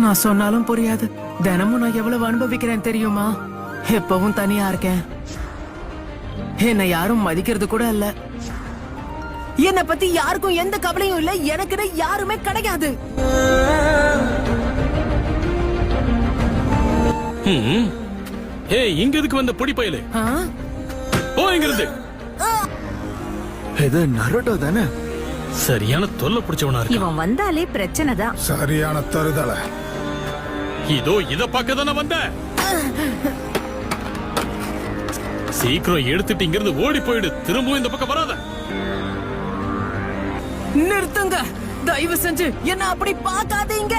நான் சொன்னாலும் புரியாது. தினமும் நான் எவ்வளவு அனுபவிக்கிறேன் தெரியுமா? எப்பவும் தனியா இருக்கேன். என்னை யாரும் மதிக்கிறது கூட இல்ல. என்னை பத்தி யாருக்கும் எந்த கவலையும் இல்ல. எனக்குன்னு யாருமே கிடையாது. இங்க எதுக்கு வந்த பொடி பயலே? போ இங்க இருந்து. இது நருட்டோ தானே? சரியான தொல்லை பிடிச்சவனா இருக்கு. இவன் வந்தாலே பிரச்சனை தான். சரியான தருதலை. இதோ இத பார்க்க தானே வந்த. சீக்கிரம் எடுத்துட்டு இங்க இருந்து ஓடி போயிடு. திரும்பவும் இந்த பக்கம் வராத. நிறுத்துங்க, தயவு செஞ்சு என்ன அப்படி பார்க்காதீங்க.